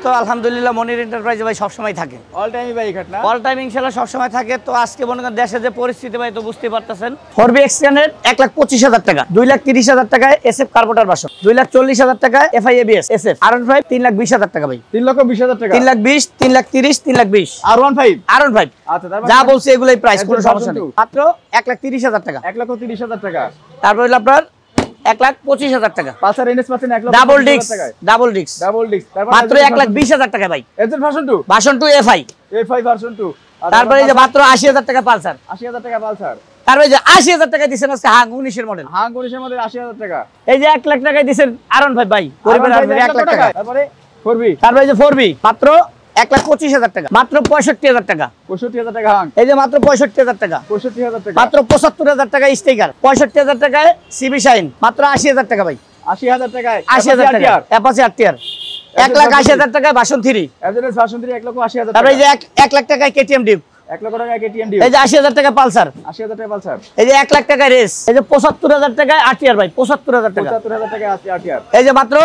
তো আলহামদুলিল্লাহ মনির এন্টারপ্রাইজে ভাই সবসময় থাকে। অল টাইমই বাইক হাট না? অল টাইম ইনশাআল্লাহ সবসময় থাকে। তো আজকে মনে করেন দেশে যে পরিস্থিতি ভাই তো বুঝতেই পারতেছেন। 4B এক্সটেন্ডেড 1,25,000 টাকা, 2,30,000 টাকায় এসএফ কার্বোটার ভার্সন, 2,40,000 টাকায় এফআই এবিএস এসএফ, R15 3,20,000 টাকা ভাই। 3,20,000 টাকা, 3,20,000, 3,30,000, 3,20,000 R15। আচ্ছা, তারপর যা বলছি এগুলাই প্রাইস, কোনো সমস্যা নেই। মাত্র 1,30,000 টাকা, 1,30,000 টাকা। তারপর হলো আপনার 1,25,000 টাকা পালসার এনএস পাচ্ছেন ডাবল ডিস্ক, ডাবল ডিস্ক মাত্র 1,20,000 টাকা ভাই। Agent version 2 FI version 2। তারপরে এই যে মাত্র 80,000 টাকা পালসার, 80,000 টাকা পালসার। তারপরে এই যে 80,000 টাকা দিবেন আজকে হাং 19 এর মডেল, হাং 19 এর মডেল 80,000 টাকা। এই যে 1 লাখ টাকায় দিবেন R15 ভাই, পরিবার 1 লাখ টাকা। তারপরে 4B, তারপরে এই যে 4B মাত্র 1,25,000 টাকা, মাত্র 65,000 টাকা, 65,000 টাকা হাং। এই যে মাত্র 65,000 টাকা, 65,000 টাকা, মাত্র 75,000 টাকা স্টিকার, 65,000 টাকায় সিবি শাইন, মাত্র 80,000 টাকা ভাই। 80,000 টাকায় 80,000 টাকা অ্যাপাচি আরটিআর, 1,80,000 টাকায় ভার্সন 3, এজেন্ট ভার্সন 3 1,80,000 টাকা। তারপরে এই যে 1 লাখ টাকায় কেটিএম ডিউক, 1 লক্ষ টাকা কেটিএম ডিউ, এই যে 80,000 টাকা পালসার, 80,000 টাকা পালসার, এই যে 1 লাখ টাকা রেস, এই যে 75,000 টাকায় আরটিআর ভাই, 75,000 টাকা, 75,000 টাকা আছে আরটিআর, এই যে মাত্র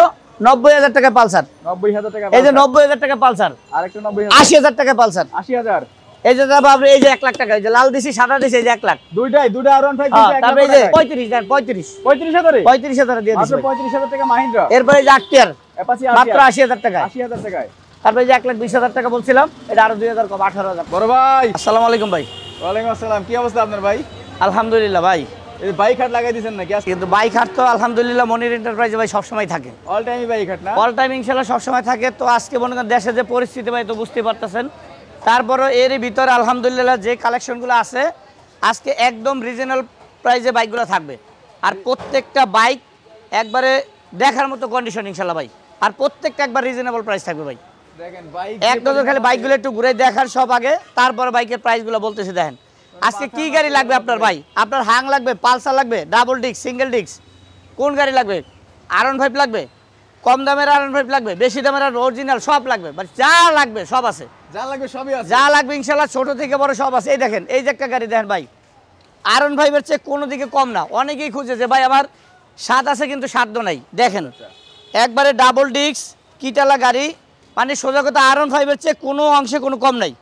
90,000 টাকা পালসার, 90,000 টাকা, এই যে 90,000 টাকা পালসার, আরেকটা 90,000, 80,000 টাকা পালসার, 80,000, এই যে বাবু এই যে 1 লাখ টাকা, এই যে লাল দিছি সাদা দিছি, এই যে 1 লাখ, দুইটা R15 তারপরে এই যে 35 দেন, 35,000 দিয়ে দিছি, 35,000 টাকা মাহিন্দ্রা। এরপরে এই যে আরটিআর অ্যাপাচি মাত্র 80,000 টাকা, 80,000 টাকায়। তারপরে এই যে 1,20,000 টাকা বলছিলাম, এটা আরো 2,000 কম, 18,000। বড় ভাই আসসালামু আলাইকুম ভাই। ওয়ালাইকুম আসসালাম, কি অবস্থা আপনার ভাই? আলহামদুলিল্লাহ ভাই। এই বাইক হাট লাগাই দিয়েছেন নাকি আজকে? কিন্তু বাইক হাট তো আলহামদুলিল্লাহ মনির এন্টারপ্রাইজে ভাই সবসময় থাকে। অল টাইমই বাইক হাট না? অল টাইম ইনশাআল্লাহ সবসময় থাকে। তো আজকে মনে করেন দেশে যে পরিস্থিতি ভাই তো বুঝতেই পারতেছেন। তারপরে এরই ভিতরে আলহামদুলিল্লাহ যে কালেকশনগুলো আছে আজকে একদম রিজনেবল প্রাইসে বাইকগুলো থাকবে। আর প্রত্যেকটা বাইক একবারে দেখার মতো কন্ডিশন ইনশাআল্লাহ ভাই। আর প্রত্যেকটা একবার রিজনেবল প্রাইস থাকবে ভাই। দেখেন বাইক এক নজর খালি বাইকগুলো একটু ঘুরে দেখার সব আগে, তারপরে বাইকের প্রাইসগুলো বলতেছি। দেখেন আজকে কি গাড়ি লাগবে আপনার ভাই? আপনার হাং লাগবে, পালসার লাগবে, ডাবল ডিস্ক, সিঙ্গেল ডিস্ক, কোন গাড়ি লাগবে? R15 লাগবে, কম দামের R15 লাগবে, বেশি দামের অরিজিনাল সব লাগবে, যা লাগবে সব আছে, যা লাগবে সবই আছে, যা লাগবে ইনশাআল্লাহ ছোট থেকে বড় সব আছে। এই দেখেন এই যে একটা গাড়ি দেখেন ভাই, R15 এর চেয়ে কোনো দিকে কম না। অনেকেই খুঁজে যে ভাই আমার স্বাদ আছে কিন্তু সাধ্য নাই। দেখেন একবারে ডাবল ডিস্ক কিটালা গাড়ি, মানে সোজা কথা R15 এর চেয়ে কোনো অংশে কোনো কম নাই।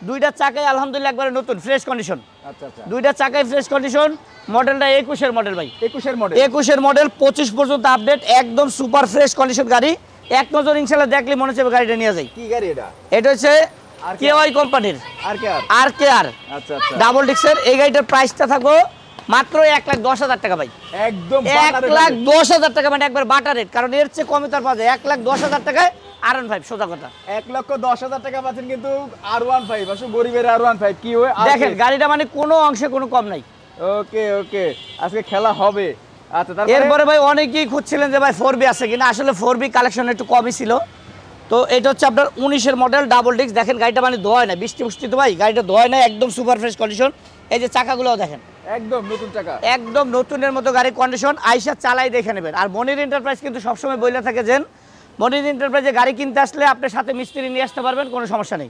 দুইটা চাকায় আলহামদুলিল্লাহ একবারে নতুন ফ্রেশ কন্ডিশন। আচ্ছা আচ্ছা, দুইটা চাকায় ফ্রেশ কন্ডিশন। মডেলটা 21 এর মডেল ভাই, 21 এর মডেল, 25 পর্যন্ত আপডেট, একদম সুপার ফ্রেশ কন্ডিশন গাড়ি। এক নজর ইনশাআল্লাহ দেখলে মনে হচ্ছে গাড়িটা নিয়ে যাই। কি গাড়ি এটা? এটা হচ্ছে কেওয়াই কোম্পানির RKR আচ্ছা আচ্ছা, ডাবল ডিস্কের। এই গাড়িটার প্রাইসটা থাকবে মাত্র 1,10,000 টাকা ভাই। একদম 1,10,000 টাকা, মানে একবার বাটার রেট, কারণ এর চেয়ে কমে তার পাওয়া যায়। 1,10,000 টাকায় R15 সোজা কথা। 1,10,000 টাকা পাচ্ছেন কিন্তু R15, আসলে গরিবের R15 কি হয় দেখেন গাড়িটা মানে কোনো অংশে কোনো কম নাই। ওকে ওকে, আজকে খেলা হবে। আচ্ছা, তারপরে এরপরে ভাই অনেকেই খুঁজছিলেন যে ভাই 4B আছে কিনা, আসলে 4B কালেকশন একটু কমই ছিল। তো এটা হচ্ছে আপনার 19 এর মডেল ডাবল ডিস্ক। দেখেন গাড়িটা মানে ধোয় না, বৃষ্টি বুষ্টি তো ভাই গাড়িটা ধোয় না, একদম সুপার ফ্রেশ কন্ডিশন। এই যে চাকাগুলোও দেখেন একদম নতুন চাকা, একদম নতুনের মতো গাড়ির কন্ডিশন। আইসা চালাই দেখে নেবেন। আর মনির এন্টারপ্রাইজ কিন্তু সবসময় বইলে থাকে যে মনির এন্টারপ্রাইজে গাড়ি কিনতে আসলে আপনার সাথে মিস্ত্রি নিয়ে আসতে পারবেন, কোনো সমস্যা নেই।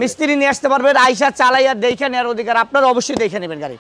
মিস্ত্রি নিয়ে আসতে পারবেন, আইসা চালাই আর দেখে নেওয়ার অধিকার আপনার, অবশ্যই দেখে নেবেন গাড়ি।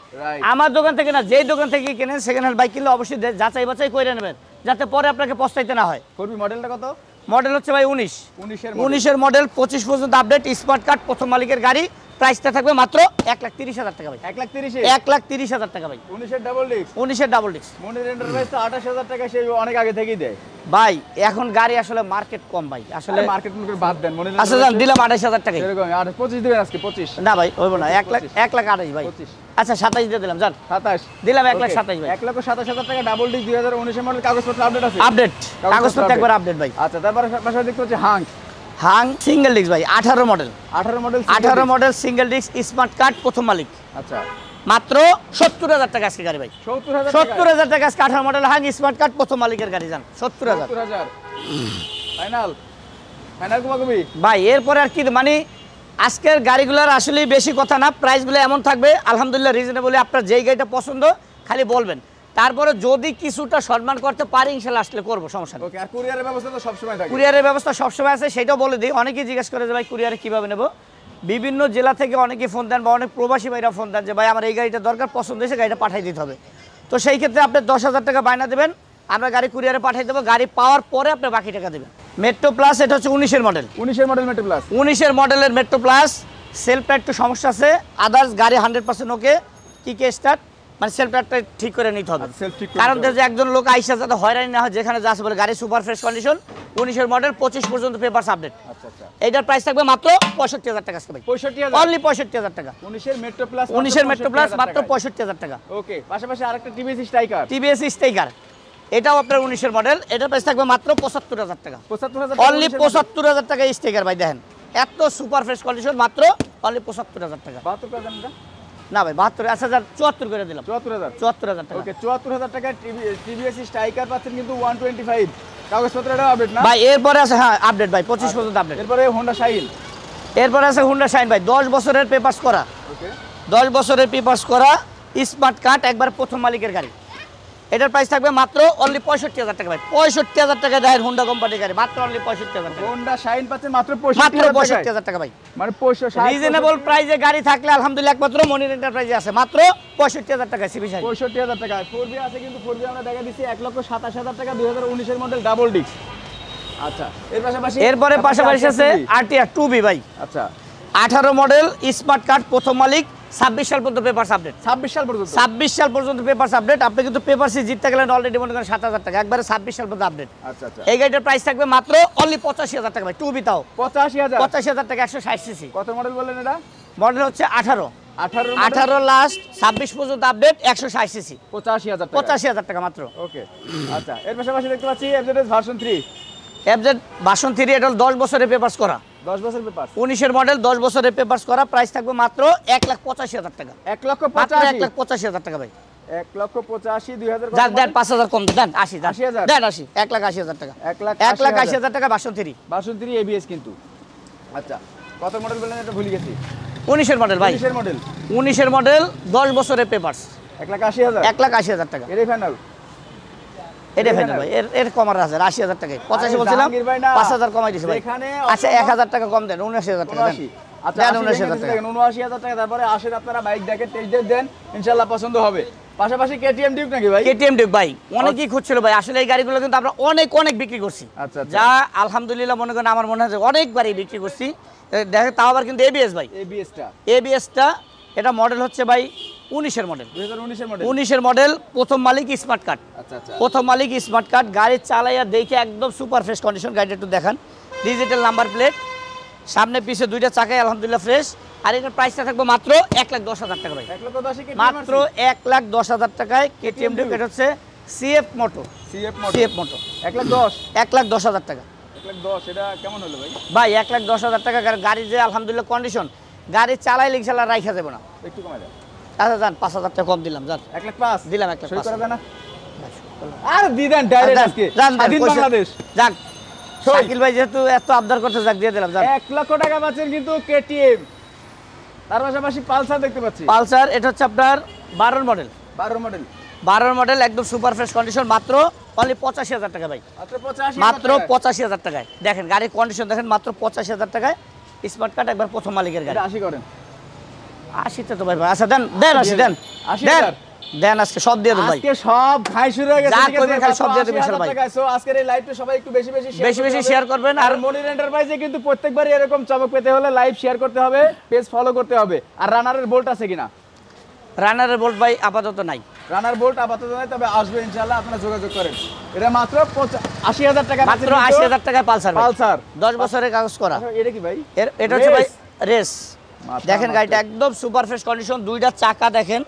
আমার দোকান থেকে না, যেই দোকান থেকে কেনেন সেকেন্ড হ্যান্ড বাইক কিনলে অবশ্যই যাচাই বাছাই করে নেবেন, যাতে পরে আপনাকে পস্তাইতে না হয়। মডেলটা কত? মডেল হচ্ছে ভাই 19 এর মডেল, 25 পর্যন্ত আপডেট, স্মার্ট কার্ড, প্রথম মালিকের গাড়ি। প্রাইসটা থাকবে মাত্র 1,30,000 টাকা ভাই। 1,30,000 টাকা ভাই। 19 এর ডাবল ডিস্ক, 19 এর ডাবল ডিস্ক। মনির এন্টারপ্রাইজ তো 28,000 টাকা সে অনেক আগে থেকেই দেয় ভাই। এখন গাড়ি আসলে মার্কেট কম ভাই, আসলে মার্কেট মুখে বাদ দেন। মনির আচ্ছা জান দিলাম 28,000 টাকা। এরকম 25 দিবেন আজকে? 25 না ভাই হইব না, 1,28,000 ভাই। 25, আচ্ছা 27 দিয়ে দিলাম জান, 27 দিলাম 1,27,000 ভাই। 1,27,000 টাকা ডাবল ডিস্ক, 2019 এর মডেল, কাগজপত্র আপডেট আছে? আপডেট, কাগজপত্র একবার আপডেট ভাই। আচ্ছা, তারপরে পাশে দেখতে হচ্ছে হাং সিঙ্গেল ডিস্ক ভাই, 18 model, 18 model single disc, smart card, প্রথম মালিক। আচ্ছা, মাত্র 70,000 টাকা আজকে গাড়ি ভাই। 70,000 টাকা আজকে 18 মডেল হাং স্মার্ট কার্ড, প্রথম মালিকের গাড়ি জান, 70,000 ফাইনাল কমাকমি ভাই। এরপরে আর কি মানে আজকের গাড়িগুলোর আসলে বেশি কথা না, প্রাইসগুলো এমন থাকবে আলহামদুলিল্লাহ রিজনেবল। আপনার যেই গাড়িটা পছন্দ খালি বলবেন, তারপরে যদি কিছুটা সম্মান করতে পারি ইনশাআল্লাহ আসলে করবো, সমস্যা নেই। ওকে, আর কুরিয়ারের ব্যবস্থা তো সবসময় থাকে? কুরিয়ারের ব্যবস্থা সবসময় আছে, সেটাও বলে দিই। অনেকেই জিজ্ঞেস করে যে ভাই কুরিয়ারে কীভাবে নেব। বিভিন্ন জেলা থেকে অনেকে ফোন দেন বা অনেক প্রবাসী ভাইরা ফোন দেন যে ভাই আমার এই গাড়িটা দরকার, পছন্দ হয়েছে, গাড়িটা পাঠিয়ে দিতে হবে। তো সেই ক্ষেত্রে আপনি 10,000 টাকা বায়না দেবেন, আমরা গাড়ি কুরিয়ারে পাঠিয়ে দেবো। গাড়ি পাওয়ার পরে আপনি বাকি টাকা দেবেন। মেট্রো প্লাস এটা হচ্ছে 19-এর মডেল। 19-এর মডেল মেট্রো প্লাস। 19-এর মডেলের মেট্রো প্লাস। সেলফটা একটু সমস্যা আছে, আদার্স গাড়ি 100% ওকে। কিকে স্টার্ট, মানে সেলফটা ঠিক করে নিতে হবে, কারণ যে একজন লোক আইসা যাতে হয়রানি না হয়, যেখানে যা আছে বলে গাড়ি সুপার ফ্রেশ কন্ডিশন। 19-এর মডেল, 25 পর্যন্ত পেপারস আপডেট। আচ্ছা আচ্ছা, এইটার প্রাইস থাকবে মাত্র 65,000 টাকা আজকে ভাই। 65,000 অনলি 65,000 টাকা। 19-এর মেট্রো প্লাস, 19-এর মেট্রো প্লাস মাত্র 65,000 টাকা। ওকে, পাশাপাশি আরেকটা টিভিএস স্ট্রাইকার। টিভিএস স্ট্রাইকার, এটাও আপনার 19-এর মডেল। এটার প্রাইস থাকবে মাত্র 75,000 টাকা। 75,000 অনলি 75,000 টাকা স্ট্রাইকার ভাই। দেখেন এত সুপার ফ্রেশ কন্ডিশন, মাত্র অনলি 75,000 টাকা। 72,000 না? না ভাই 72, 74 করে দিলাম। 74,000 টাকা। ওকে, 74,000 টাকা টিভিএস স্ট্রাইকার পাচ্ছেন কিন্তু 125। কাগজপত্র এটা আপডেট না ভাই? এরপরে আছে, হ্যাঁ আপডেট ভাই, 25 পর্যন্ত আপডেট। এরপরে হোন্ডা শাইন। এরপরে আছে হোন্ডা শাইন ভাই, 10 বছরের পেপারস করা। ওকে, 10 বছরের পেপারস করা, স্মার্ট কার্ড, একবার প্রথম মালিকের গাড়ি। এটার প্রাইস থাকবে মাত্র অনলি 65,000 টাকা ভাই। 65,000 টাকা দেখেন হোন্ডা কোম্পানির গাড়ি, মাত্র অনলি 65,000 টাকা। হোন্ডা শাইন পাচ্ছেন মাত্র মাত্র 65,000 65,000 টাকা ভাই। মানে 65,000 রিজনেবল প্রাইসে গাড়ি থাকলে আলহামদুলিল্লাহ একমাত্র মনির এন্টারপ্রাইজে আছে, মাত্র 65,000 টাকা সিবি শাইন। 65,000 টাকা। 4B আছে কিন্তু 4B আমরা দেখা দিচ্ছি 1,27,000 টাকা, 2019-এর মডেল ডাবল ডিস্ক। আচ্ছা, এর পাশাপাশি এরপরে পাশাপাশি আছে আরটিআর 2B ভাই। আচ্ছা, 18 মডেল, স্মার্ট কার্ড, প্রথম মালিক, 26 সাল পর্যন্ত পেপারস আপডেট। 26 সাল পর্যন্ত। 26 সাল পর্যন্ত পেপারস আপডেট। আপনি কিন্তু পেপারসে জিততে গেলেন অলরেডি মনে করেন 7,000 টাকা, একবারে 26 সাল পর্যন্ত আপডেট। আচ্ছা আচ্ছা, এই গাড়িটার প্রাইস থাকবে মাত্র অনলি 85,000 টাকা ভাই। 2B তাও 85,000। 85,000 টাকা, 160 সিসি। কত মডেল বললেন এটা? মডেল হচ্ছে 18 18 লাস্ট, 26 পর্যন্ত আপডেট, 160 সিসি। 85,000 টাকা। 85,000 টাকা মাত্র। ওকে, আচ্ছা, এর পাশাপাশি দেখতে পাচ্ছি এফজেডএস ভার্সন 3। এফজেড ভার্সন 3, এটা 10 বছরের পেপারস করা। 10 বছর পেপার। 19-এর মডেল, 10 বছরের পেপারস করা। প্রাইস থাকবে মাত্র 1,85,000 টাকা। 1,85,000 1,85,000 টাকা ভাই। 1,85,000 2000 যান দেন 5,000 কম দেন, 80 80,000 দেন, 80, 1,80,000 টাকা। 1,80,000 টাকা ভার্সন 3। ভার্সন 3 এবিএস কিন্তু। আচ্ছা, কত মডেল বললেন এটা? ভুলে গেছি। 19-এর মডেল ভাই। 19-এর মডেল। 19-এর মডেল, 10 বছরের পেপারস। 1,80,000। 1,80,000 টাকা। এটাই ফাইনাল। এটা ফাইনাল ভাই। এর কমার আছে 80,000 টাকায়। 85 বলছিলাম, 5,000 কমাই দিছি ভাই। আচ্ছা 1,000 টাকা কম দেন, 79,000 টাকা দেন। আচ্ছা, দেন 79,000 টাকা। 79,000 টাকা। তারপরে আসেন আপনারা বাইক দেখেন, টেস্ট ড্রাইভ দেন, ইনশাআল্লাহ পছন্দ হবে। পাশাপাশি কেটিএম ডিউক নাকি ভাই? কেটিএম ডিউক ভাই অনেকেই খুঁজছিল ভাই। আসলে এই গাড়িগুলো কিন্তু আমরা অনেক বিক্রি করছি। আচ্ছা আচ্ছা, যা আলহামদুলিল্লাহ মনে করেন আমার মনে হয় যে অনেকবারই বিক্রি করছি। দেখেন তাও আবার কিন্তু এবিএস ভাই। এবিএসটা এটা মডেল হচ্ছে ভাই 19-এর মডেল। 2019-এর মডেল। 19-এর মডেল, প্রথম মালিক, স্মার্ট কার্ড। আচ্ছা আচ্ছা, প্রথম মালিক, স্মার্ট কার্ড। গাড়ি চালাইয়া দেখে একদম সুপার ফ্রেশ কন্ডিশন। গাড়িটা একটু দেখান, ডিজিটাল নাম্বার প্লেট, সামনে পিছে দুইটা চাকায় আলহামদুলিল্লাহ ফ্রেশ। আর এটার প্রাইসটা থাকবে মাত্র 1,10,000 টাকা ভাই। 1,10,000 মাত্র 1,10,000 টাকায় কেটিএম ডিউক। এটা হচ্ছে সিএফ মোটো। সিএফ মোটো 1,10,000। 1,10,000 টাকা 1,10,000 এটা কেমন হলো ভাই? ভাই। 1,10,000 টাকা গাড়ি যে আলহামদুলিল্লাহ কন্ডিশন, গাড়ি চালাই ইনশাআল্লাহ রাইখা যাবে না। একটু কমাই দাও। আচ্ছা যান 5,000 টাকা কম দিলাম, যান 1,05,000 দিলাম। সই করে 1,05,000 দেন না? আর দি দেন ডাইরেক্ট আজকে। স্বাধীন বাংলাদেশ। যাক শাকিল ভাই যেহেতু এত আবদার করতে, যাক দিয়ে দিলাম। যান 1,00,000 টাকা পাচ্ছেন কিন্তু কেটিএম। তার পাশাপাশি পালসার দেখতে পাচ্ছি। পালসার, এটা হচ্ছে আপনার 12 মডেল। 12 মডেল। 12 মডেল, একদম সুপার ফ্রেশ কন্ডিশন, মাত্র অনলি 85,000 টাকা ভাই। মাত্র 85,000 টাকায়। দেখেন গাড়ির কন্ডিশন দেখেন, মাত্র 85,000 টাকায়। স্মার্ট কার্ড, একবার প্রথম মালিকের গাড়ি। 80 করেন। 80তে তো ভাই। আচ্ছা দেন 80 দেন। 80,000 দেন আজকে সব দিয়ে দেব ভাই। আজকে সব খাই শুরু হয়ে গেছে। যা ঠিক আছে, করবেন খালি সব দিয়ে দেবেন ইনশাআল্লাহ ভাই। সো আজকের এই লাইভটা সবাই একটু বেশি বেশি শেয়ার করবেন। আর মনির এন্টারপ্রাইজে কিন্তু প্রত্যেকবারই এরকম চমক পেতে হলে লাইভ শেয়ার করতে হবে, পেজ ফলো করতে হবে। আর রানারের বোল্ট আছে কিনা? রানারের বোল্ট ভাই আপাতত নাই। রানার বোল্ট আপাতত নাই, তবে আসবে ইনশাআল্লাহ, আপনারা যোগাযোগ করেন। এটা মাত্র 80,000 টাকা। মাত্র 80,000 টাকায় পালসার। পালসার 10 বছরের কাগজ করা। এটা কি ভাই? এটা হচ্ছে ভাই রেস। দেখেন গাড়িটা একদম সুপার ফ্রেশ কন্ডিশন। দুইটা চাকা দেখেন,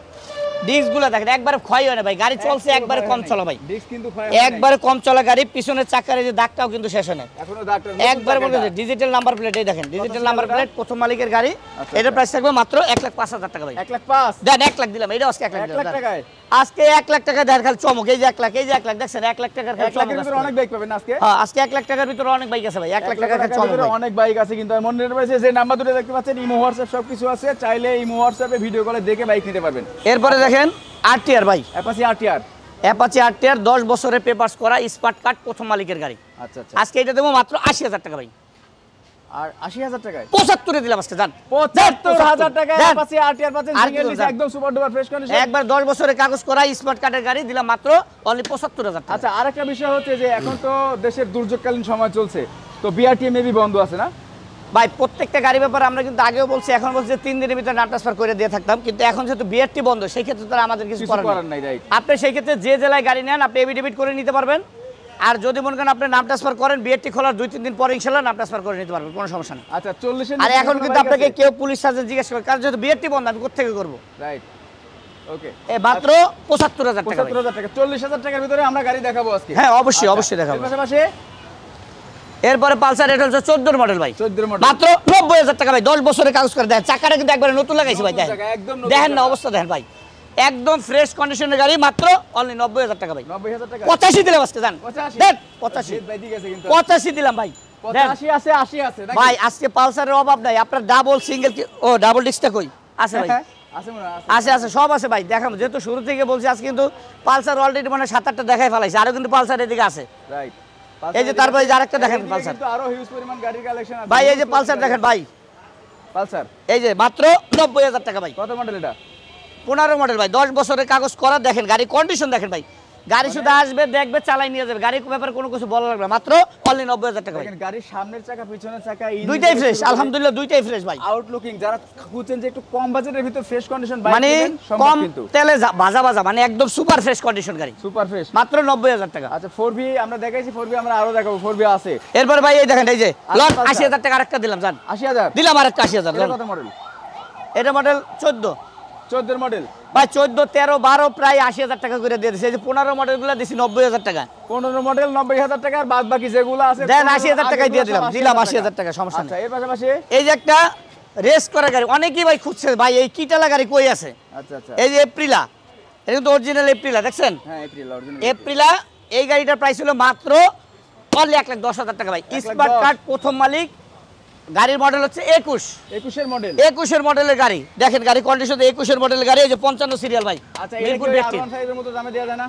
ডিস্কগুলো দেখেন একবারে ক্ষয় হয় না ভাই। গাড়ি চলছে একবারে কম চলা ভাই, ডিস্ক কিন্তু একবারে কম চলা গাড়ি। পিছনের চাকার এই যে দাগটাও কিন্তু শেষ হয় না এখনো, দাগটা একবারে বলতে ডিজিটাল নাম্বার প্লেট। এই দেখেন ডিজিটাল নাম্বার প্লেট, প্রথম মালিকের গাড়ি। এটার প্রাইস থাকবে মাত্র 1,05,000 টাকা ভাই। 1,05,000 দেন 1 লাখ দিলাম। এটা আজকে 1 লাখ 1 লাখ টাকায়। আজকে 1 লাখ টাকা দেন খালি চমক। এই যে 1 লাখ, এই যে 1 লাখ দেখছেন, 1 লাখ টাকার 1 লাখের ভিতরে অনেক বাইক পাবেন আজকে। হ্যাঁ আজকে 1 লাখ টাকার ভিতরে অনেক বাইক আছে ভাই। 1 লাখ টাকার চমক ভাই। অনেক বাইক আছে কিন্তু। মনির এন্টারপ্রাইজে যে নাম্বার দুটো দেখতে পাচ্ছেন, ইমো হোয়াটসঅ্যাপ সবকিছু আছে। চাইলে ইমো হোয়াটসঅ্যাপে ভিডিও কলে দেখে বাইক নিতে পারবেন। এরপরে দেখেন আরটিআর ভাই। Apache RTR. অ্যাপাচি আরটিআর 10 বছরের পেপারস করা, স্মার্ট কার্ড, প্রথম মালিকের গাড়ি। আচ্ছা আচ্ছা, আজকে এটা দেবো মাত্র 80,000 টাকা ভাই। আর ৮০,০০০ টাকায় ৭৫ দিলাম আজকে জান ৭৫,০০০ টাকায় দেন। অ্যাপাচি আরটিআর পাচ্ছেন আর সিঙ্গেল কি ডিস্ক বলছেন? একদম সুপার ডুপার ফ্রেশ কন্ডিশন। একবার 10 বছরের কাগজ করা স্মার্ট কার্ডের গাড়ি দিলাম মাত্র অনলি ৭৫,০০০ টাকা। আচ্ছা আরেকটা বিষয় হচ্ছে যে এখন তো দেশের দুর্যোগকালীন সময় চলছে, তো বিআরটিএ মেবি বন্ধ আছে না? ভাই প্রত্যেকটা গাড়ি ব্যাপারে আমরা কিন্তু আগেও বলছি, এখন বলছি 3 দিনের ভিতরে নাম ট্রান্সফার করে দিয়ে থাকতাম, কিন্তু এখন যেহেতু বিআরটি বন্ধ সেই ক্ষেত্রে তো আর আমাদের কিছু কিছু করার করার নেই। নাই, রাইট। আপনি সেই ক্ষেত্রে যে জেলায় গাড়ি নেন আপনি এফিডেভিট করে নিতে পারবেন, আর যদি মনে করেন আপনি নাম ট্রান্সফার করেন বিআরটি খোলার 2-3 দিন পরে ইনশাআল্লাহ নাম ট্রান্সফার করে নিতে পারবেন, কোনো সমস্যা নেই। আচ্ছা 40 আর এখন কিন্তু আপনাকে কেউ পুলিশ সার্জন জিজ্ঞেস করে, কারণ যেহেতু বিআরটি বন্ধ আমি কোথেকে করবো। রাইট, ওকে। এ মাত্র ৭৫,০০০ টাকা ভাই। ৭৫,০০০ টাকা, 40,০০০ টাকার ভিতরে আমরা গাড়ি দেখাবো আজকে। হ্যাঁ অবশ্যই আচ্ছা, অবশ্যই দেখাবো। এর পাশাপাশি এরপরে পালসার এটা হচ্ছে 14 মডেল ভাই, 14 মডেল মাত্র 90,০০০ টাকা ভাই, 10 বছরের কাগজ করে দেন, চাকাটা কিন্তু একবারে নতুন লাগাইছি ভাই, নতুন দেখেন চাকা, একদম নতুন দেখেন না চাকা। অবস্থা দেখেন ভাই, একদম ফ্রেশ কন্ডিশনের গাড়ি মাত্র অনলি 90,০০০ টাকা ভাই। 90,০০০ টাকা 85 দিলাম আজকে জান, 85 দেন 85 জিৎ ভাই দিয়ে গেছে কিন্তু 85 দিলাম ভাই, দেন 85 আছে 80 আছে নাকি? ভাই আজকে পালসারের অভাব নাই, আপনার ডাবল সিঙ্গেল ও ডাবল ডিস্কটা কই আছে ভাই? আছে মনে হয়, আছে আছে সব আছে ভাই, দেখাম যেহেতু শুরু থেকে বলছি, আজ কিন্তু পালসার অলরেডি মানে 7-8টা দেখাই ফেলাইছে, আরো কিন্তু পালসার এদিকে আছে। রাইট। এই যে তারপরে যে আরেকটা দেখেন এদিকে পালসার কিন্তু আরো হিউজ পরিমাণ গাড়ির কালেকশন আছে ভাই, এই যে পালসার দেখেন ভাই, পালসার এই যে মাত্র 90,০০০ টাকা ভাই, কত মডেল এটা? 15 মডেল ভাই, 10 বছরের কাগজ করা, দেখেন গাড়ি কন্ডিশন দেখেন ভাই, গাড়ি শুধু আসবে দেখবে চালাই নিয়ে যাবে, গাড়ির ব্যাপারে কোনো কিছু বলা লাগবে না, মাত্র অনলি 90,০০০ টাকা ভাই। দেখেন গাড়ির সামনের চাকা পিছনের চাকা দুইটাই ফ্রেশ আলহামদুলিল্লাহ, দুইটাই ফ্রেশ ভাই, আউটলুকিং যারা খুঁজছেন যে একটু কম বাজেটের ভিতর ফ্রেশ কন্ডিশন মানে সম্ভব কম কিন্তু তেলে ভাজা ভাজা, মানে একদম সুপার ফ্রেশ কন্ডিশন গাড়ি, সুপার ফ্রেশ। মাত্র 90,০০০ টাকা। আচ্ছা 4V আমরা দেখাইছি, 4V আমরা আরো দেখাবো, 4V আছে। এরপর ভাই এই দেখেন এই যে লট পালসার। 80,০০০ টাকা আরেকটা দিলাম জান, 80,000 দিলাম আরেকটা 80,০০০ এটা কত মডেল? এটা মডেল 14 14 মডেল ভাই, 14 13 12 প্রায় 80,০০০ টাকা করে দিয়ে দিয়েছে, এই যে 15 মডেলগুলো দিছি 90,০০০ টাকা, 15 মডেল 90,000 টাকা, আর বাদ বাকি যেগুলো আছে দেন 80,০০০ টাকায় দিয়ে দিলাম, 80,০০০ টাকা সমস্যা আচ্ছা নেই। এর পাশাপাশি এই যে একটা রেস করা গাড়ি অনেকেই ভাই খুঁজছে ভাই, এই কিটালা গাড়ি কই আছে, আচ্ছা আচ্ছা এই যে এপ্রিলা, এটা কিন্তু অরিজিনাল এপ্রিলা দেখছেন, হ্যাঁ এপ্রিল অরিজিনাল এপ্রিলা, এই গাড়িটার প্রাইস হলো মাত্র অনলি 1,10,000 টাকা ভাই, 1,10,000 স্মার্ট কার্ড প্রথম মালিক, গাড়ির মডেল হচ্ছে 21 21 এর মডেল। 21 মডেলের গাড়ি, দেখেন গাড়ি কন্ডিশন 21 মডেলের গাড়ি, এই যে 55 সিরিয়াল ভাই, আচ্ছা এটা কি মিরপুর ডেটটি R15 এর মতো দামে দেওয়া যায় না?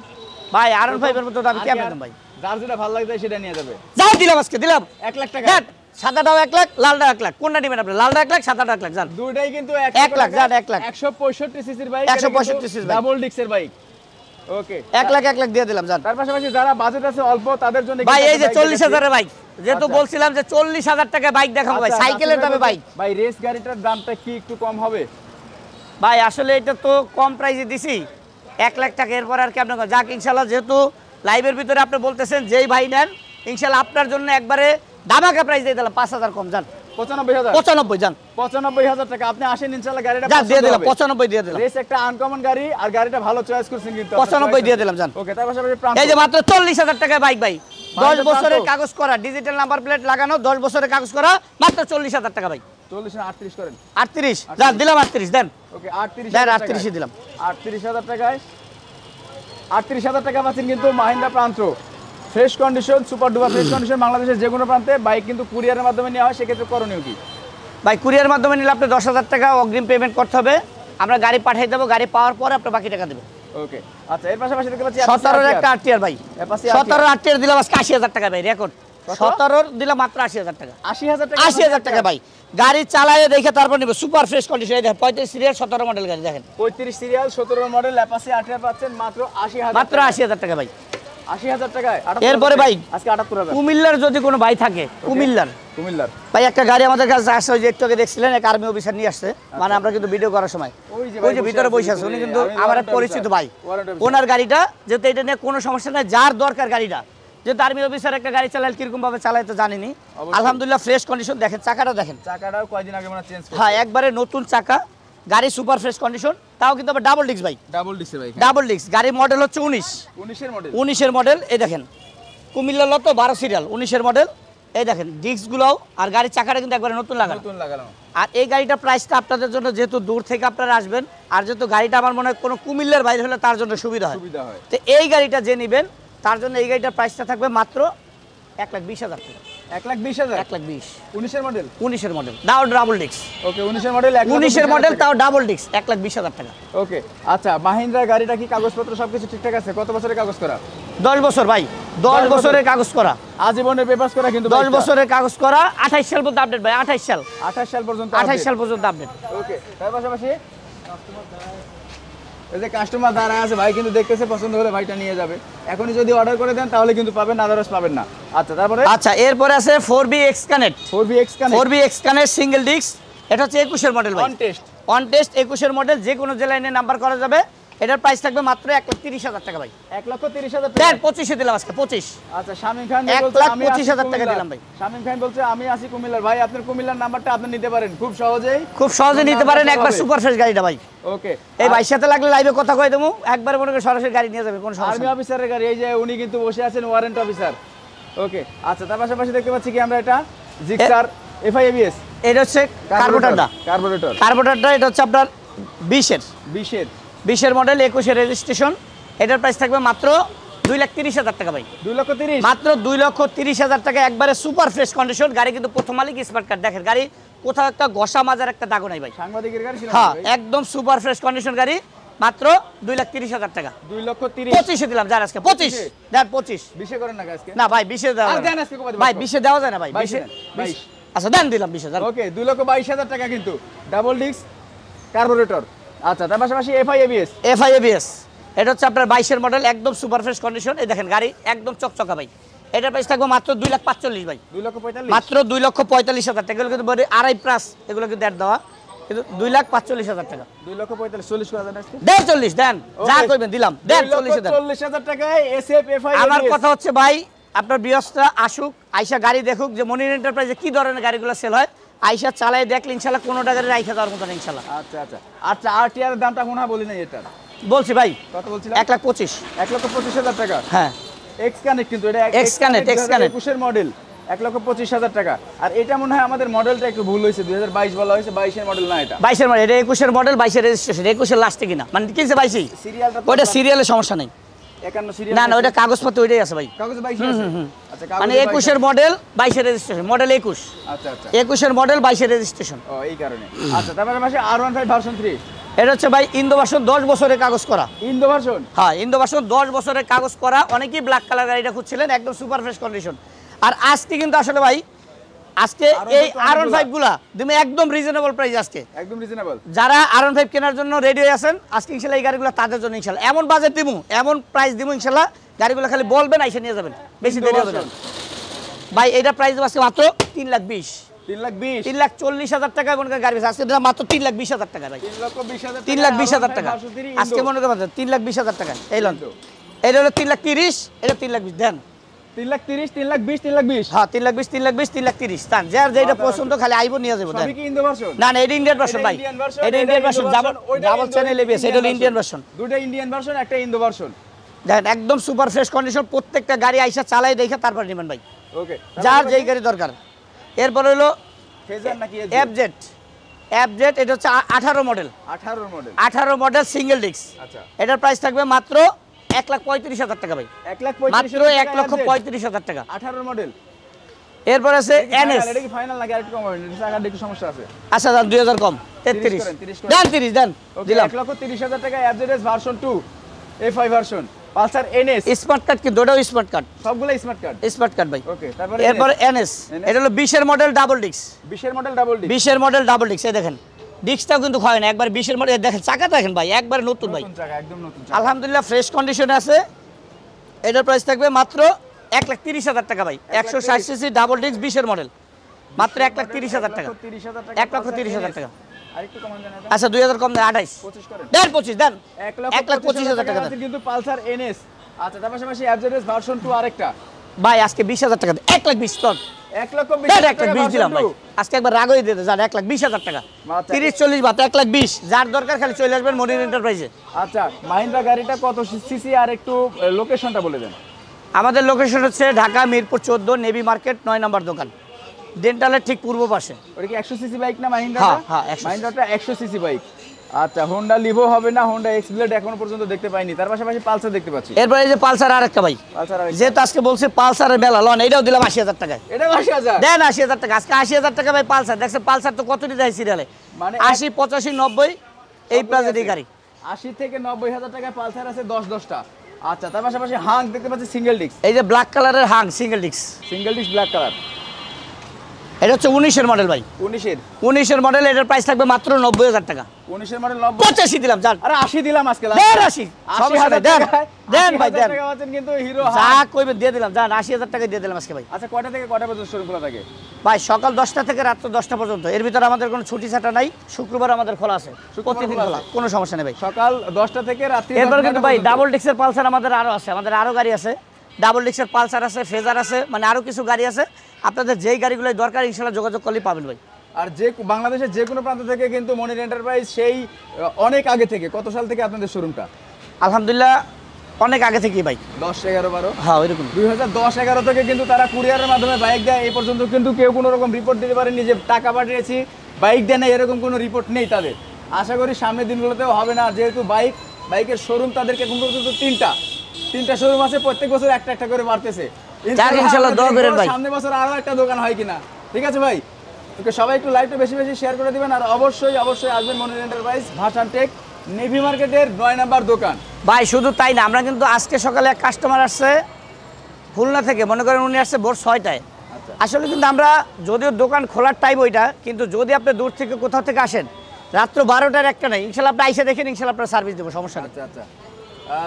ভাই, R15 এর মতো দাম কি আপনি ভাই, যার যেটা ভালো লাগবে সেটা নিয়ে যাবে। যাই দিলাম আজকে দিলাম 1 লাখ টাকা দেন, সাদাটাও 1 লাখ লালটাও 1 লাখ, কোনটা নেবেন আপনি, লালটা 1 লাখ সাদাটা 1 লাখ জান, দুইটাই কিন্তু 1 লাখ যান 1 লাখ 165 সিসির বাইক, 165 সিসির বাইক। ডাবল ডিক্সের বাইক। ওকে 1 লাখ দিয়ে দিলাম জান তার পাশাপাশি যারা বাজেট আছে অল্প তাদের জন্য ভাই, এই যে কিন্তু 40,000 এর বাইক, যেহেতু আচ্ছা। বলছিলাম যে 40,000 টাকা বাইক দেখাবো ভাই, আচ্ছা, সাইকেলের রাসেল দামে ভাই বাইক ভাই রেস গাড়িটার দামটা কি একটু কম হবে? ভাই, আসলে এটা তো কম প্রাইসে দিছি 1 লাখ টাকা, এরপর আর কি আপনার যাক ইনশাল্লাহ, যেহেতু লাইভের ভিতরে আপনি বলতেছেন যেই ভাই নেন ইনশাল্লাহ আপনার জন্য একবারে ধামাকা প্রাইস দিয়ে দিলাম, 5,000 কম জান, 95,000 95 জান 95,000 টাকা। আপনি আসেন ইনশাআল্লাহ গাড়িটা যা দিয়ে পছন্দ দিলাম, হবে। 95 দিয়ে দিলাম, রেস একটা আনকমন গাড়ি, আর গাড়িটা ভালো চয়েস করছেন কিন্তু 95 দিয়ে দিলাম জান। ওকে তার পাশাপাশি প্রান্ত এই যে মাত্র 40,000 টাকায় বাইক ভাই, 10 বাইরের বছরের প্রান্ত। কাগজ করা, ডিজিটাল নাম্বার প্লেট লাগানো, 10 বছরের কাগজ করা, মাত্র 40,000 টাকা ভাই। 40 না 38 করেন। 38 যান দিলাম, 38 দেন ওকে 38 দেন 38 দিলাম। 38,000 টাকায় 38,000 টাকা পাচ্ছেন কিন্তু মাহিন্দ্রা প্রান্ত, fresh condition, super duper fresh condition. বাংলাদেশের যে কোনো প্রান্তে বাইক কিন্তু কুরিয়ারের মাধ্যমে নেওয়া হয়, সেক্ষেত্রে করণীয় কি? ভাই কুরিয়ার মাধ্যমে নিলে আপনি 10,000 টাকা অগ্রিম পেমেন্ট করতে হবে, আমরা গাড়ি পাঠিয়ে দেবো, গাড়ি পাওয়ার পরে আপনি বাকি টাকা দেবেন। ওকে আচ্ছা এর পাশাপাশি দেখতে পাচ্ছি 17 একটা আরটিআর ভাই, Apache 17 আরটিআর দিলাম আজকে 80,000 টাকা ভাই, রেকর্ড 17 দিলাম মাত্র 80,000 টাকা, 80,000 টাকা 80,000 টাকা ভাই, গাড়ি চালায়ে দেখে তারপর নিবে, সুপার ফ্রেশ কন্ডিশন, এই দেখেন 35 সিরিয়াল 17 মডেল গাড়ি দেখেন, 35 সিরিয়াল 17 মডেল অ্যাপাচি আরটিআর পাচ্ছেন মাত্র 80,000 মাত্র 80,000 টাকা ভাই। 80,000 টাকায়। এরপরে ভাই আজকে 78,000 কুমিল্লার যদি কোনো ভাই থাকে, কুমিল্লার ভাই একটা গাড়ি আমাদের কাছে আসছে, ওই যে একটু আগে দেখছিলেন এক আর্মি অফিসার নিয়ে আসছে, মানে আমরা কিন্তু ভিডিও করার সময় ওই যে ভিতরে বসে আছে, উনি কিন্তু আমার এক পরিচিত ভাই, ওনার গাড়িটা যেহেতু এটা নিয়ে কোনো সমস্যা নেই, যার দরকার গাড়িটা, যেহেতু আর্মি অফিসার একটা গাড়ি চালায় কিরকম ভাবে চালায় তো জানিনি, আলহামদুলিল্লাহ ফ্রেশ কন্ডিশন, দেখেন চাকাটা দেখেন, চাকাটাও কয়দিন আগে মানে চেঞ্জ হ্যাঁ একবারে নতুন চাকা, গাড়ি সুপার ফ্রেশ কন্ডিশন, তাও কিন্তু আবার ডাবল ডিস্ক ভাই, ডাবল ডিক্সের বাইক, ডাবল ডিস্ক, গাড়ির মডেল হচ্ছে 19 এর মডেল, 19 মডেল, এই দেখেন কুমিল্লা লতো 12 সিরিয়াল 19 মডেল, এই দেখেন ডিস্কগুলোও, আর গাড়ির চাকাটা কিন্তু একবারে নতুন লাগানো। আর এই গাড়িটার প্রাইসটা আপনাদের জন্য, যেহেতু দূর থেকে আপনারা আসবেন, আর যেহেতু গাড়িটা আমার মনে হয় কোনো কুমিল্লার বাইরে হলে তার জন্য সুবিধা হয়, তো এই গাড়িটা যে নেবেন তার জন্য এই গাড়িটার প্রাইসটা থাকবে মাত্র 1,20,000 টাকা, 1,20,000 1,20,000 19 এর মডেল, 19 মডেল তাও ডাবল ডিস্ক, ওকে 19 এর মডেল, 19 মডেল তাও ডাবল ডিস্ক, 1,20,000 টাকা। ওকে আচ্ছা মাহিন্দ্রা গাড়িটা কি কাগজপত্র সবকিছু ঠিকঠাক আছে? কত বছরের কাগজ করা? 10 বছর ভাই, 10 বছরের কাগজ করা, আজীবনের পেপারস করা কিন্তু 10 বছরের কাগজ করা, 28 সাল পর্যন্ত আপডেট ভাই, 28 সাল 28 সাল পর্যন্ত 28 সাল পর্যন্ত আপডেট। ওকে, তার পাশাপাশি এই যে কাস্টমার দাঁড়ায় আছে ভাই কিন্তু দেখতেছে, পছন্দ হলে ভাইটা নিয়ে যাবে। এখনই যদি অর্ডার করে দেন তাহলে কিন্তু পাবেন, আদারওয়াইজ পাবেন না। আচ্ছা, তারপরে আচ্ছা এরপরে আছে 4BX connect, 4BX connect 4BX connect single disc, এটা হচ্ছে 21 এর মডেল ভাই, অন টেস্ট অন টেস্ট 21 এর মডেল, যে কোনো জেলায় নিয়ে নাম্বার করা যাবে। এটার প্রাইস থাকবে মাত্র 1,30,000 টাকা ভাই। 1,30,000 দেন টাকা। 25 এ দিলাম আজকে 25। আচ্ছা, শামিম খান 1,25,000 টাকা দিলাম ভাই। শামিম খান বলছে আমি আছি কুমিল্লার, ভাই আপনার কুমিল্লার নাম্বারটা আপনি নিতে পারেন খুব সহজেই, খুব সহজে নিতে পারেন, একবার সুপার ফ্রেশ গাড়িটা ভাই। ওকে। এই ভাইয়ের সাথে লাগলে লাইভে কথা কই দেবো, একবার মনে করে সরাসরি গাড়ি নিয়ে যাবে, কোনো আর্মি সমস্যা নেই। অফিসারের গাড়ি, এই যে উনি কিন্তু বসে আছেন ওয়ারেন্ট অফিসার। ওকে, আচ্ছা, তার পাশাপাশি দেখতে পাচ্ছি কি আমরা এটা জিক্সার FI ABS, এটা হচ্ছে কার্বোরেটরটা, কার্বোরেটর কার্বোরেটরটা এটা হচ্ছে আপনার 20 এর মডেল, 21 এর রেজিস্ট্রেশন। এটার প্রাইস থাকবে মাত্র 2,30,000 টাকা ভাই। 2,30,000 মাত্র 2,30,000 টাকা, একবারে সুপার ফ্রেশ কন্ডিশন গাড়ি, কিন্তু প্রথম মালিক স্মার্ট কার্ড। দেখেন গাড়ি কোথাও একটা ঘষা মাজার একটা দাগও নাই ভাই। সাংবাদিকের গাড়ি ছিল হ্যাঁ, ভাই। একদম সুপার ফ্রেশ কন্ডিশন গাড়ি, মাত্র 2,30,000 টাকা। 2,30,000 25 এ দিলাম, যার আজকে 25 দেন 25 20 করেন না আজকে? না ভাই 20 এ দেওয়া আর যায় দেন না। আজকে কমাতে ভাই পারবো। 20 এ দেওয়া যায় না ভাই, 22 20 22 আচ্ছা দেন, দিলাম 20,000। ওকে, 2,22,000 টাকা কিন্তু ডাবল ডিস্ক কার্বোরেটর। আচ্ছা, তার পাশাপাশি FI ABS, FI ABS, এটা হচ্ছে আপনার 22 এর মডেল, একদম সুপার ফ্রেশ কন্ডিশন। এই দেখেন গাড়ি একদম চকচকা ভাই। এটার প্রাইস থাকবে মাত্র 2,45,000 ভাই, 2,45,000 মাত্র 2,45,000 টাকা। এগুলো কিন্তু বডি আড়াই প্লাস, এগুলো কিন্তু অ্যাড দেওয়া, কিন্তু 2,45,000 টাকা। 2,45,000 40 করে দেন আজকে। দেন 40 দেন, যা কইবেন দিলাম, দেন 40 এ দেন। 2,40,000 টাকায় SF FI ABS। আমার কথা হচ্ছে ভাই, আপনার বৃহস্পতিরা আসুক, আইসা গাড়ি দেখুক যে মনির এন্টারপ্রাইজে কি ধরনের গাড়িগুলো সেল হয়, আইসা চালায় দেখলে ইনশাল্লাহ কোনো টাকার রাইখা দেওয়ার মতো না ইনশাল্লাহ। আচ্ছা আচ্ছা আচ্ছা, RTR এর দামটা মনে হয় বলি নাই এটা। বলছি ভাই কত বলছিলাম? 1,25,000। 1,25,000 টাকা। হ্যাঁ, এক্স কানেক্ট কিন্তু এটা X Connect, X Connect। 21 এর মডেল, 1,25,000 টাকা। আর এটা মনে হয় আমাদের মডেলটা একটু ভুল হয়েছে, 2022 বলা হয়েছে, 22 এর মডেল না এটা। 22 এর মডেল, এটা 21 এর মডেল, 22 এর রেজিস্ট্রেশন, 21 এর লাস্টে কিনা, মানে কিনছে 22 সিরিয়ালটা ওইটা সিরিয়ালের সমস্যা নেই। 51 সিরিয়াল না না, ওইটা কাগজপত্র ওইটাই আছে ভাই। কাগজে 22 আছে। আচ্ছা, কাগজে মানে 22 21 এর মডেল, 22 এর রেজিস্ট্রেশন, মডেল 21, আচ্ছা আচ্ছা, 21 এর মডেল, 22 এর রেজিস্ট্রেশন। ও এই কারণে। আচ্ছা, তারপরে পাশে R15 ভার্সন 3, এটা হচ্ছে ভাই ইন্দো ভার্সন, 10 বছরের কাগজ করা। Indo version. হ্যাঁ, ইন্দো ভার্সন 10 বছরের কাগজ করা। অনেকেই ব্ল্যাক কালার গাড়িটা খুঁজছিলেন, একদম সুপার ফ্রেশ কন্ডিশন। আর আজকে কিন্তু আসলে ভাই, আজকে এই R15 গুলা তুমি একদম রিজনেবল প্রাইস, আজকে একদম রিজনেবল। যারা R15 কেনার জন্য রেডি হয়ে আছেন, আজকে ইনশাল্লাহ এই গাড়িগুলো তাদের জন্য ইনশাল্লাহ এমন বাজেট দিমু, এমন প্রাইস দিমু ইনশাল্লাহ, গাড়িগুলো খালি বলবেন আইসা নিয়ে যাবেন, বেশি দেরি হবে না ভাই। এটা প্রাইস আজকে মাত্র 3,20,000, 3,20,000 3,40,000 টাকা মনে করেন গাড়ি বেচে, আজকে দিলাম মাত্র 3,20,000 টাকা ভাই। 3,20,000 3,20,000 টাকা আজকে মনে করেন 3,20,000 টাকা। এই লন, এটা হলো 3,30,000, এটা 3,20,000 দেন। 3,30,000 3,20,000 3,20,000 হ্যাঁ, 3,20,000 3,30,000 দেন, যার যেটা পছন্দ খালি আইবো নিয়ে যাবো দেন। সবই কি ইন্দো ভার্সন? না না, এটা ইন্ডিয়ান ভার্সন ভাই, এটা Indian version, double channel ABS, এটা হলো ইন্ডিয়ান ভার্সন। দুটো ইন্ডিয়ান ভার্সন, একটা ইন্দো ভার্সন। দেখেন একদম সুপার ফ্রেশ কন্ডিশন, প্রত্যেকটা গাড়ি আইসা চালাই দেখে তারপর নেবেন ভাই, ওকে, যার যেই গাড়ি দরকার। এরপর হলো ফেজার নাকি FZ, এটা হচ্ছে 18 model, 18 model, 18 model single disc. আচ্ছা, এটার প্রাইস থাকবে মাত্র 1,35,000 টাকা ভাই, 1,35,000 মাত্র 1,35,000 টাকা। 18 মডেল। এরপর আছে NS। এটা কি ফাইনাল নাকি আরেকটু কম হবে? চাকার একটু সমস্যা আছে। আচ্ছা দেন 2,000 কম, 33 দেন, 30 দেন, দিলাম। 1,30,000 টাকা FZS version 2 FI version, Pulsar NS। Smart card কিন্তু, ওটাও স্মার্ট কার্ড, সবগুলো স্মার্ট কার্ড। স্মার্ট কার্ড ভাই। ওকে, তারপরে এরপর NS, এটা হলো 20 এর মডেল ডাবল ডিস্ক, 20 এর মডেল ডাবল ডি, 20 এর মডেল ডাবল ডিস্ক। এই দেখেন ডিস্কটাও কিন্তু ক্ষয় না, একবার 20 এর মডেল, দেখেন চাকা দেখেন ভাই, একবার নতুন ভাই, নতুন চাকা, একদম নতুন চাকা। আলহামদুলিল্লাহ ফ্রেশ কন্ডিশনে আছে। এটার প্রাইস থাকবে মাত্র 1,30,000 টাকা ভাই, 160 সিসি ডাবল ডিস্ক 20 এর মডেল, মাত্র 1,30,000 টাকা, 1,30,000 টাকা। আরেকটু কমান জানা এটা। আচ্ছা 2,000 কম দেন, 28 25 করেন। দেন, 25 দেন, 1,25,000 টাকা টাকা দেন কিন্তু পালসার NS। আচ্ছা, তার পাশাপাশি FZS ভার্সন 2 আরেকটা ভাই, আজকে 20,000 টাকা দেন, 1,20,000 টন, 1,20,000 টাকা 1,20,000 দিলাম ভাই, আজকে একবার রাগই দিয়ে যান, 1,20,000 টাকা, 30-40 বাত 1,20,000, যার দরকার খালি চলে আসবেন মনির এন্টারপ্রাইজে। আচ্ছা, মাহিন্দ্রা গাড়িটা কত সিসি আর একটু লোকেশনটা বলে দেন। আমাদের লোকেশন হচ্ছে ঢাকা মিরপুর 14 নেভি মার্কেট 9 নম্বর দোকান, ডেন্টালের ঠিক পূর্ব পাশে। ওটা কি 100 সিসি বাইক না মাহিন্দ্রা? হ্যাঁ, হ্যাঁ, 100 মাহিন্দ্রাটা 100 সিসি বাইক। আচ্ছা, হোন্ডা লিভো হবে না, হোন্ডা এক্সব্লেড এখনো পর্যন্ত দেখতে পাইনি। তার পাশাপাশি পালসার দেখতে পাচ্ছি। এরপর এই যে পালসার আরেকটা ভাই, পালসার আরেকটা, যেহেতু আজকে বলছে পালসারের মেলা লন, এটাও দিলাম 80,000 টাকায়। এটা 80,000 দেন, 80,000 টাকা আজকে, 80,000 টাকা ভাই পালসার। দেখছেন পালসার তো কতটি দেয় সিরিয়ালে, মানে 80, 85, 90 এই প্রাইজের গাড়ি। 80 থেকে 90,000 টাকা পালসার আছে 10-10টা। আচ্ছা, তার পাশাপাশি হাং দেখতে পাচ্ছি সিঙ্গেল ডিস্ক। এই যে ব্ল্যাক কালারের হাং single disc, single disc black colour. এটা হচ্ছে 19-এর মডেল ভাই, 19-এর মডেল। এটার প্রাইস থাকবে মাত্র 90,000 টাকা। 19-এর মডেল 90। 85 দিলাম জান। আরে 80 দিলাম আজকে। দেন 80, সমস্যা নাই, দেন দেন ভাই দেন। টাকা পাচ্ছেন কিন্তু হিরো যা হাং। কইবেন দিয়ে দিলাম জান, 80,000 টাকা দিয়ে দিলাম আজকে ভাই। আচ্ছা, কয়টা থেকে কয়টা পর্যন্ত শোরুম খোলা থাকে? ভাই সকাল 10টা থেকে রাত্র 10টা পর্যন্ত, এর ভিতরে আমাদের কোনো ছুটি ছাটা নাই। শুক্রবার আমাদের খোলা আছে, প্রতিদিন খোলা, কোনো সমস্যা নেই ভাই। সকাল 10টা থেকে রাত্রি এরপর 10টা কিন্তু ভাই পর্যন্ত। ডাবল ডিক্সের পালসার আমাদের আরো আছে, আমাদের আরো গাড়ি আছে। ডাবল ডিক্সের পালসার আছে, ফেজার আছে, মানে আরো কিছু গাড়ি আছে। আপনাদের যেই গাড়িগুলো দরকার ইনশাআল্লাহ যোগাযোগ করলেই পাবেন ভাই। আর যে বাংলাদেশের যে কোনো প্রান্ত থেকে কিন্তু মনির এন্টারপ্রাইজ সেই অনেক আগে থেকে, কত সাল থেকে আপনাদের শোরুমটা? আলহামদুলিল্লাহ অনেক আগে থেকেই ভাই, 10, 11, 12। হ্যাঁ ওইরকম। 2010-11 থেকে কিন্তু তারা কুরিয়ারের মাধ্যমে বাইক দেয়। এই পর্যন্ত কিন্তু কেউ কোনো রকম রিপোর্ট দিতে পারেনি যে টাকা পাঠিয়েছি বাইক দেয় না, এরকম কোনো রিপোর্ট নেই তাদের। আশা করি সামনের দিনগুলোতেও হবে না, যেহেতু বাইকের শোরুম তাদেরকে এখন পর্যন্ত তিনটা শোরুম আছে, প্রত্যেক বছর একটা একটা করে বাড়তেছে। ইনশাআল্লাহ দোয়া করেন ভাই, সামনের বছর আরো একটা দোকান হয় কিনা। ঠিক আছে ভাই, ওকে সবাই একটু লাইভটা বেশি বেশি শেয়ার করে দিবেন। আর অবশ্যই আসবেন মনির এন্টারপ্রাইজ, ভাসান টেক, নেভি মার্কেটের 9 নাম্বার দোকান। ভাই শুধু তাই না, আমরা কিন্তু আজকে সকালে এক কাস্টমার আসছে খুলনা থেকে, মনে করেন উনি আসছে ভোর 6টায়। আসলে কিন্তু আমরা যদিও দোকান খোলার টাইম ওইটা, কিন্তু যদি আপনি দূর থেকে কোথাও থেকে আসেন রাত্র 12টার একটা নেই, ইনশাল্লাহ আপনি আইসা দেখেন, ইনশাল্লাহ আপনার সার্ভিস দেবো, সমস্যা নেই। আচ্ছা,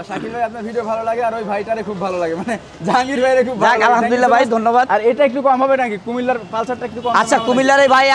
শাকিল ভাই আপনার ভিডিও ভালো লাগে, আর ওই ভাইটারে খুব ভালো লাগে, মানে জাহাঙ্গীর ভাইরে খুব ভালো লাগে। আলহামদুলিল্লাহ ভাই, ধন্যবাদ। আর এটা একটু কম হবে নাকি? কুমিল্লার পালসারটা একটু কম? আচ্ছা কুমিল্লার এই ভাই